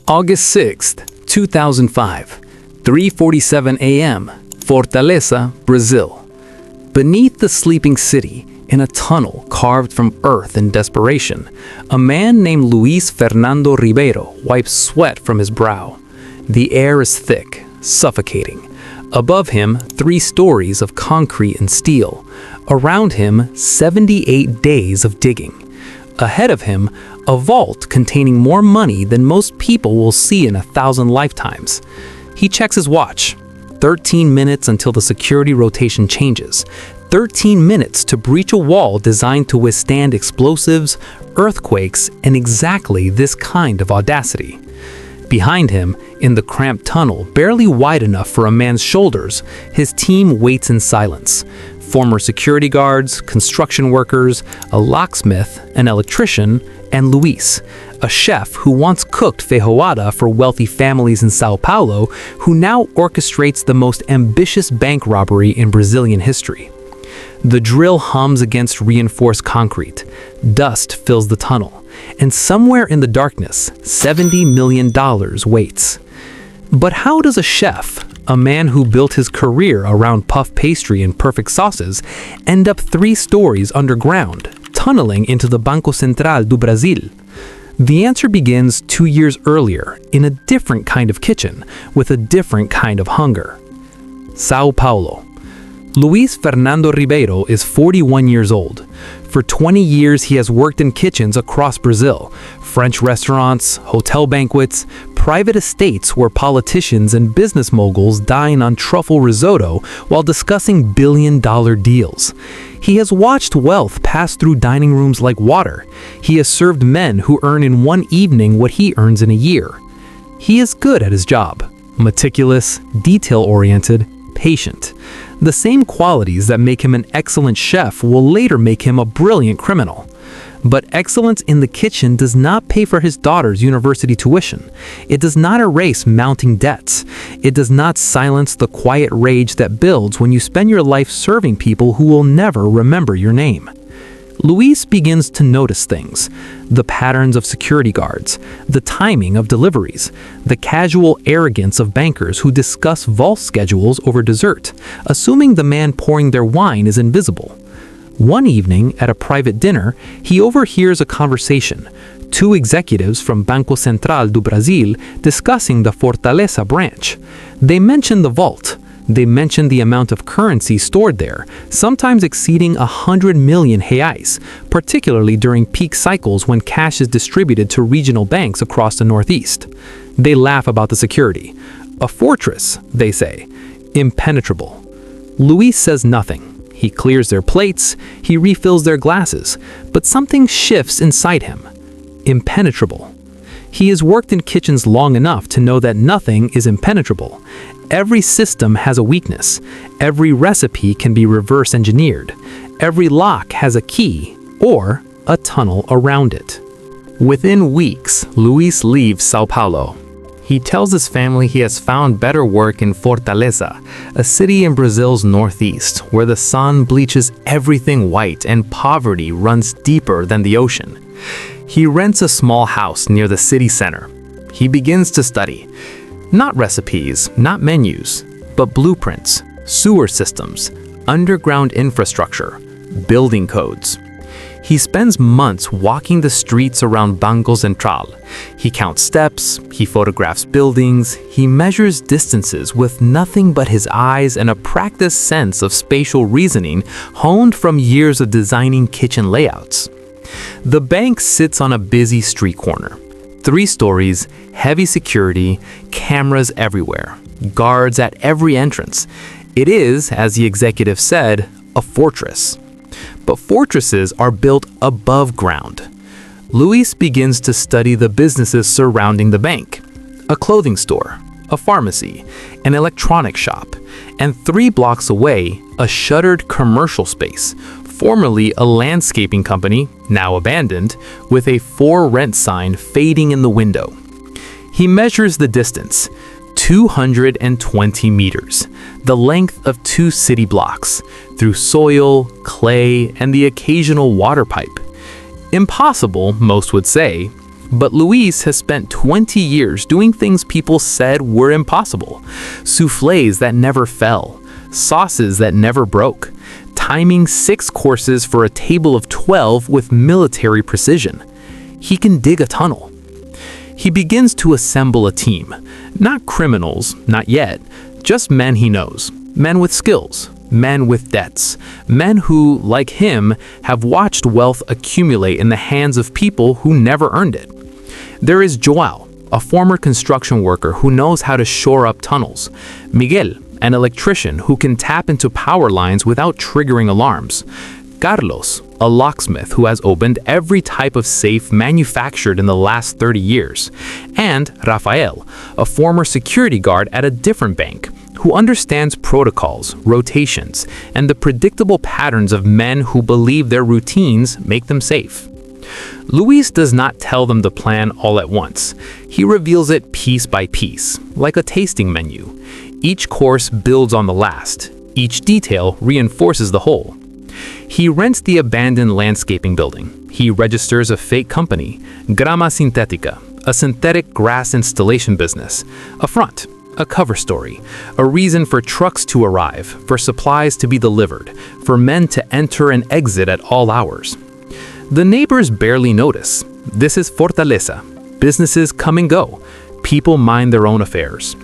August 6th, 2005, 3:47 a.m., Fortaleza, Brazil. Beneath the sleeping city, in a tunnel carved from earth in desperation, a man named Luís Fernando Ribeiro wipes sweat from his brow. The air is thick, suffocating. Above him, 3 stories of concrete and steel. Around him, 78 days of digging. Ahead of him, a vault containing more money than most people will see in 1,000 lifetimes. He checks his watch. 13 minutes until the security rotation changes. 13 minutes to breach a wall designed to withstand explosives, earthquakes, and exactly this kind of audacity. Behind him, in the cramped tunnel, barely wide enough for a man's shoulders, his team waits in silence. Former security guards, construction workers, a locksmith, an electrician, and Luis, a chef who once cooked feijoada for wealthy families in Sao Paulo, who now orchestrates the most ambitious bank robbery in Brazilian history. The drill hums against reinforced concrete. Dust fills the tunnel, and somewhere in the darkness, $70 million waits. But how does a chef, a man who built his career around puff pastry and perfect sauces, end up 3 stories underground, tunneling into the Banco Central do Brasil? The answer begins 2 years earlier, in a different kind of kitchen, with a different kind of hunger. Sao Paulo. Luís Fernando Ribeiro is 41 years old. For 20 years, he has worked in kitchens across Brazil, French restaurants, hotel banquets, private estates where politicians and business moguls dine on truffle risotto while discussing billion-dollar deals. He has watched wealth pass through dining rooms like water. He has served men who earn in one evening what he earns in a year. He is good at his job, meticulous, detail-oriented, patient. The same qualities that make him an excellent chef will later make him a brilliant criminal. But excellence in the kitchen does not pay for his daughter's university tuition. It does not erase mounting debts. It does not silence the quiet rage that builds when you spend your life serving people who will never remember your name. Luis begins to notice things: the patterns of security guards, the timing of deliveries, the casual arrogance of bankers who discuss vault schedules over dessert, assuming the man pouring their wine is invisible. One evening, at a private dinner, he overhears a conversation. 2 executives from Banco Central do Brasil discussing the Fortaleza branch. They mention the vault. They mention the amount of currency stored there, sometimes exceeding 100 million reais, particularly during peak cycles when cash is distributed to regional banks across the Northeast. They laugh about the security. A fortress, they say. Impenetrable. Luis says nothing. He clears their plates, he refills their glasses, but something shifts inside him. Impenetrable. He has worked in kitchens long enough to know that nothing is impenetrable. Every system has a weakness. Every recipe can be reverse engineered. Every lock has a key or a tunnel around it. Within weeks, Luis leaves Sao Paulo. He tells his family he has found better work in Fortaleza, a city in Brazil's northeast, where the sun bleaches everything white and poverty runs deeper than the ocean. He rents a small house near the city center. He begins to study. Not recipes, not menus, but blueprints, sewer systems, underground infrastructure, building codes. He spends months walking the streets around Banco Central. He counts steps, he photographs buildings, he measures distances with nothing but his eyes and a practiced sense of spatial reasoning honed from years of designing kitchen layouts. The bank sits on a busy street corner. 3 stories, heavy security, cameras everywhere, guards at every entrance. It is, as the executive said, a fortress. But fortresses are built above ground. Luis begins to study the businesses surrounding the bank: a clothing store, a pharmacy, an electronics shop, and 3 blocks away, a shuttered commercial space, formerly a landscaping company, now abandoned, with a for rent sign fading in the window. He measures the distance, 220 meters, the length of 2 city blocks, through soil, clay, and the occasional water pipe. Impossible, most would say, But Luis has spent 20 years doing things people said were impossible. Soufflés that never fell, sauces that never broke, timing 6 courses for a table of 12 with military precision. He can dig a tunnel. He begins to assemble a team. Not criminals, not yet, just men he knows. Men with skills, men with debts, men who, like him, have watched wealth accumulate in the hands of people who never earned it. There is Joao, a former construction worker who knows how to shore up tunnels. Miguel, an electrician who can tap into power lines without triggering alarms. Carlos, a locksmith who has opened every type of safe manufactured in the last 30 years. And Rafael, a former security guard at a different bank, who understands protocols, rotations, and the predictable patterns of men who believe their routines make them safe. Luis does not tell them the plan all at once. He reveals it piece by piece, like a tasting menu. Each course builds on the last. Each detail reinforces the whole. He rents the abandoned landscaping building. He registers a fake company, Grama Sintética, a synthetic grass installation business, a front, a cover story, a reason for trucks to arrive, for supplies to be delivered, for men to enter and exit at all hours. The neighbors barely notice. This is Fortaleza. Businesses come and go. People mind their own affairs.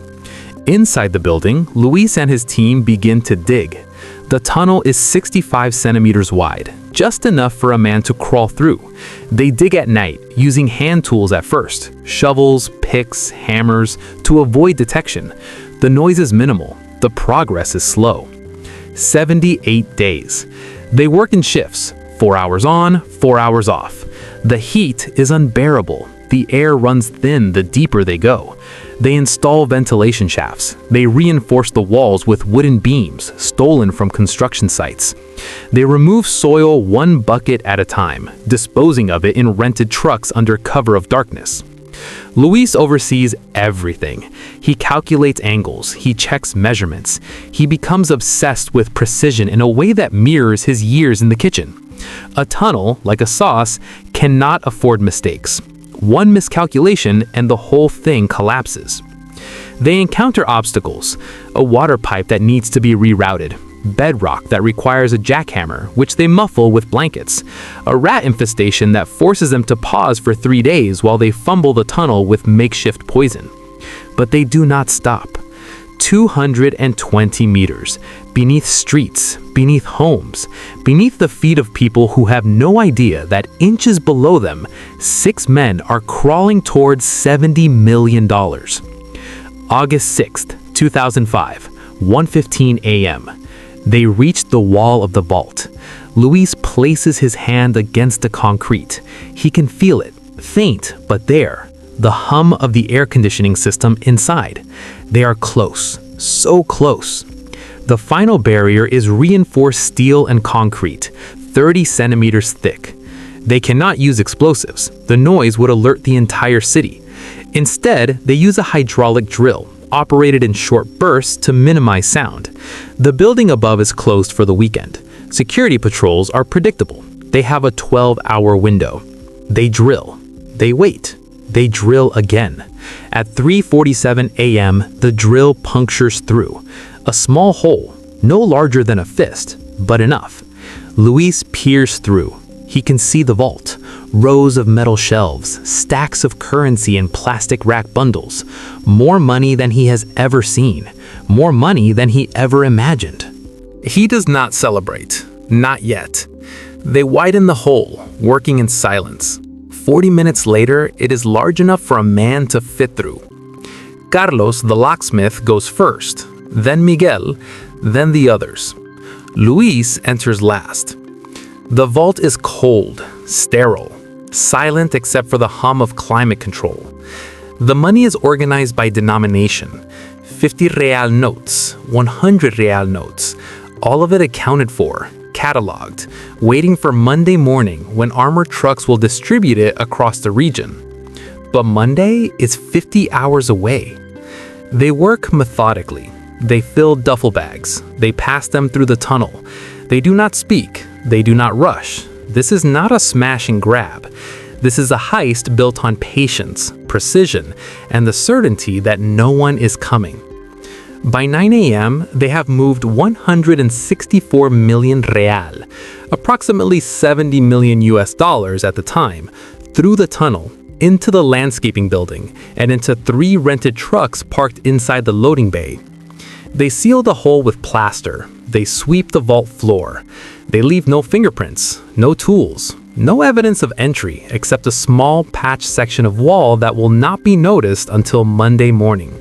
Inside the building, Luis and his team begin to dig. The tunnel is 65 centimeters wide, just enough for a man to crawl through. They dig at night, using hand tools at first, shovels, picks, hammers, to avoid detection. The noise is minimal. The progress is slow. 78 days. They work in shifts, 4 hours on, 4 hours off. The heat is unbearable. The air runs thin the deeper they go. They install ventilation shafts. They reinforce the walls with wooden beams stolen from construction sites. They remove soil 1 bucket at a time, disposing of it in rented trucks under cover of darkness. Luis oversees everything. He calculates angles. He checks measurements. He becomes obsessed with precision in a way that mirrors his years in the kitchen. A tunnel, like a sauce, cannot afford mistakes. One miscalculation and the whole thing collapses. They encounter obstacles, a water pipe that needs to be rerouted, bedrock that requires a jackhammer, which they muffle with blankets, a rat infestation that forces them to pause for 3 days while they fumble the tunnel with makeshift poison. But they do not stop. 220 meters, beneath streets, beneath homes, beneath the feet of people who have no idea that inches below them, 6 men are crawling towards $70 million. August 6th, 2005, 1:15 a.m. They reach the wall of the vault. Luis places his hand against the concrete. He can feel it, faint but there. The hum of the air conditioning system inside. They are close, so close. The final barrier is reinforced steel and concrete, 30 centimeters thick. They cannot use explosives. The noise would alert the entire city. Instead, they use a hydraulic drill, operated in short bursts to minimize sound. The building above is closed for the weekend. Security patrols are predictable. They have a 12-hour window. They drill. They wait. They drill again. At 3:47 a.m., the drill punctures through. A small hole, no larger than a fist, but enough. Luis peers through. He can see the vault. Rows of metal shelves, stacks of currency in plastic rack bundles. More money than he has ever seen. More money than he ever imagined. He does not celebrate. Not yet. They widen the hole, working in silence. 40 minutes later, it is large enough for a man to fit through. Carlos, the locksmith, goes first, then Miguel, then the others. Luis enters last. The vault is cold, sterile, silent except for the hum of climate control. The money is organized by denomination. 50 real notes, 100 real notes, all of it accounted for, cataloged, waiting for Monday morning when armored trucks will distribute it across the region. But Monday is 50 hours away. They work methodically. They fill duffel bags. They pass them through the tunnel. They do not speak. They do not rush. This is not a smash and grab. This is a heist built on patience, precision, and the certainty that no one is coming. By 9 a.m., they have moved 164 million real, approximately 70 million US dollars at the time, through the tunnel, into the landscaping building, and into 3 rented trucks parked inside the loading bay. They seal the hole with plaster. They sweep the vault floor. They leave no fingerprints, no tools, no evidence of entry except a small patch section of wall that will not be noticed until Monday morning.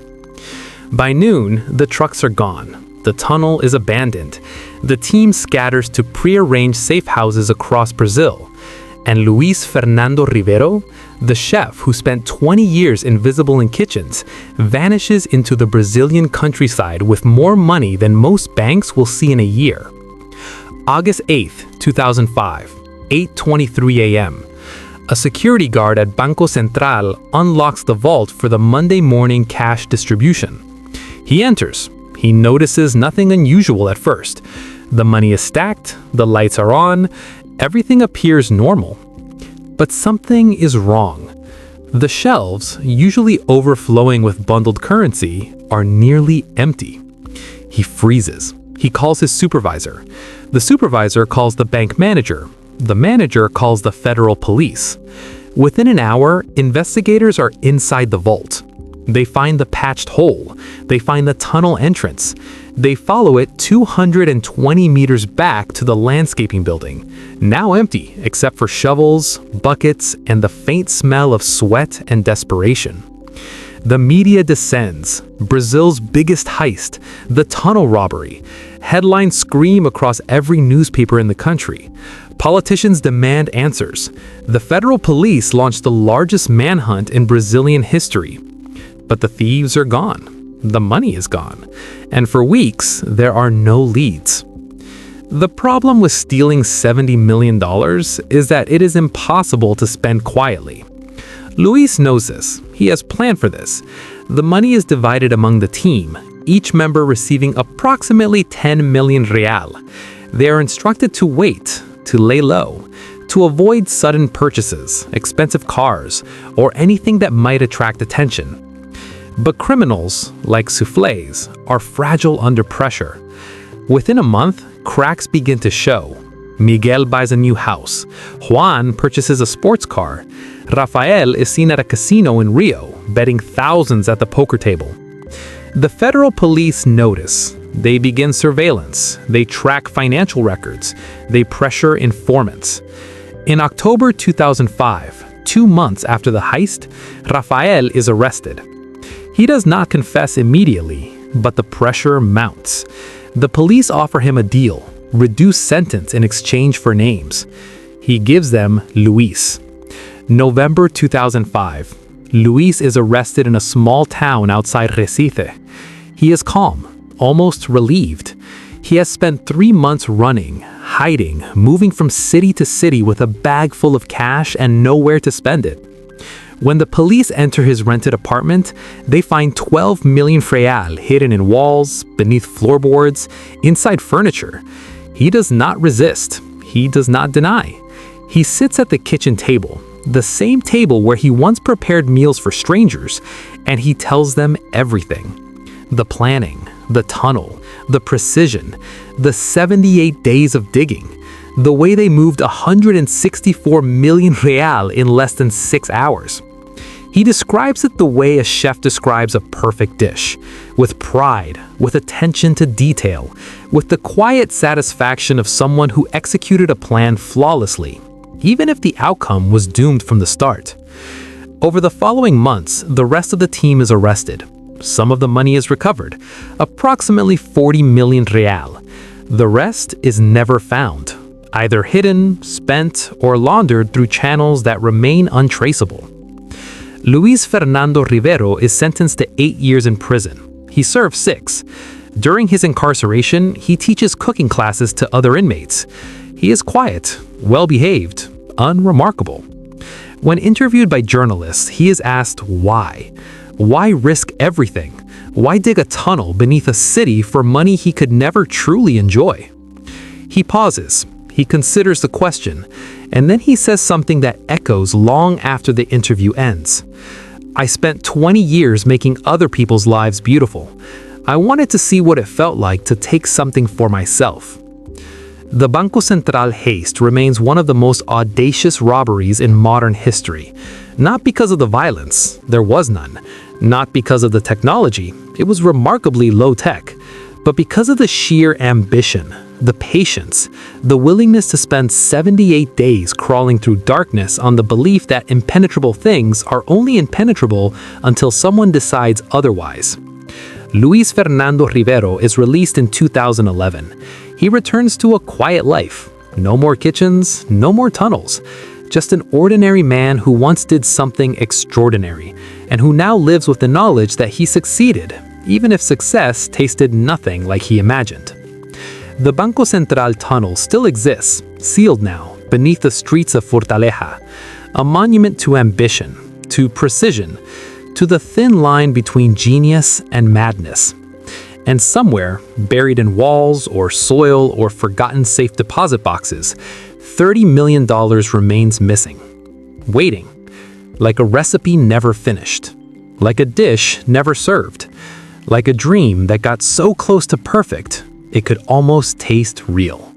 By noon, the trucks are gone. The tunnel is abandoned. The team scatters to prearranged safe houses across Brazil. And Luís Fernando Ribeiro, the chef who spent 20 years invisible in kitchens, vanishes into the Brazilian countryside with more money than most banks will see in a year. August 8, 2005, 8:23 a.m. A security guard at Banco Central unlocks the vault for the Monday morning cash distribution. He enters. He notices nothing unusual at first. The money is stacked, the lights are on, everything appears normal. But something is wrong. The shelves, usually overflowing with bundled currency, are nearly empty. He freezes. He calls his supervisor. The supervisor calls the bank manager. The manager calls the federal police. Within an hour, investigators are inside the vault. They find the patched hole. They find the tunnel entrance. They follow it 220 meters back to the landscaping building, now empty except for shovels, buckets, and the faint smell of sweat and desperation. The media descends. Brazil's biggest heist, the tunnel robbery. Headlines scream across every newspaper in the country. Politicians demand answers. The federal police launched the largest manhunt in Brazilian history. But the thieves are gone. The money is gone. And for weeks, there are no leads. The problem with stealing $70 million is that it is impossible to spend quietly. Luís knows this. He has planned for this. The money is divided among the team, each member receiving approximately 10 million real. They are instructed to wait, to lay low, to avoid sudden purchases, expensive cars, or anything that might attract attention. But criminals, like soufflés, are fragile under pressure. Within a month, cracks begin to show. Miguel buys a new house. Juan purchases a sports car. Rafael is seen at a casino in Rio, betting thousands at the poker table. The federal police notice. They begin surveillance. They track financial records. They pressure informants. In October 2005, 2 months after the heist, Rafael is arrested. He does not confess immediately, but the pressure mounts. The police offer him a deal, reduced sentence in exchange for names. He gives them Luís. November 2005. Luís is arrested in a small town outside Recife. He is calm, almost relieved. He has spent 3 months running, hiding, moving from city to city with a bag full of cash and nowhere to spend it. When the police enter his rented apartment, they find 12 million real hidden in walls, beneath floorboards, inside furniture. He does not resist. He does not deny. He sits at the kitchen table, the same table where he once prepared meals for strangers, and he tells them everything. The planning, the tunnel, the precision, the 78 days of digging, the way they moved 164 million real in less than 6 hours. He describes it the way a chef describes a perfect dish, with pride, with attention to detail, with the quiet satisfaction of someone who executed a plan flawlessly, even if the outcome was doomed from the start. Over the following months, the rest of the team is arrested. Some of the money is recovered, approximately 40 million real. The rest is never found, either hidden, spent, or laundered through channels that remain untraceable. Luís Fernando Ribeiro is sentenced to 8 years in prison. He served 6. During his incarceration, he teaches cooking classes to other inmates. He is quiet, well-behaved, unremarkable. When interviewed by journalists, he is asked why. Why risk everything? Why dig a tunnel beneath a city for money he could never truly enjoy? He pauses. He considers the question, And then he says something that echoes long after the interview ends. I spent 20 years making other people's lives beautiful. I wanted to see what it felt like to take something for myself. The Banco Central heist remains one of the most audacious robberies in modern history. Not because of the violence, there was none. Not because of the technology, it was remarkably low-tech. But because of the sheer ambition, the patience, the willingness to spend 78 days crawling through darkness on the belief that impenetrable things are only impenetrable until someone decides otherwise. Luís Fernando Ribeiro is released in 2011. He returns to a quiet life. No more kitchens, no more tunnels. Just an ordinary man who once did something extraordinary, and who now lives with the knowledge that he succeeded, even if success tasted nothing like he imagined. The Banco Central tunnel still exists, sealed now, beneath the streets of Fortaleza, a monument to ambition, to precision, to the thin line between genius and madness. And somewhere, buried in walls or soil or forgotten safe deposit boxes, $30 million remains missing, waiting, like a recipe never finished, like a dish never served, like a dream that got so close to perfect, it could almost taste real.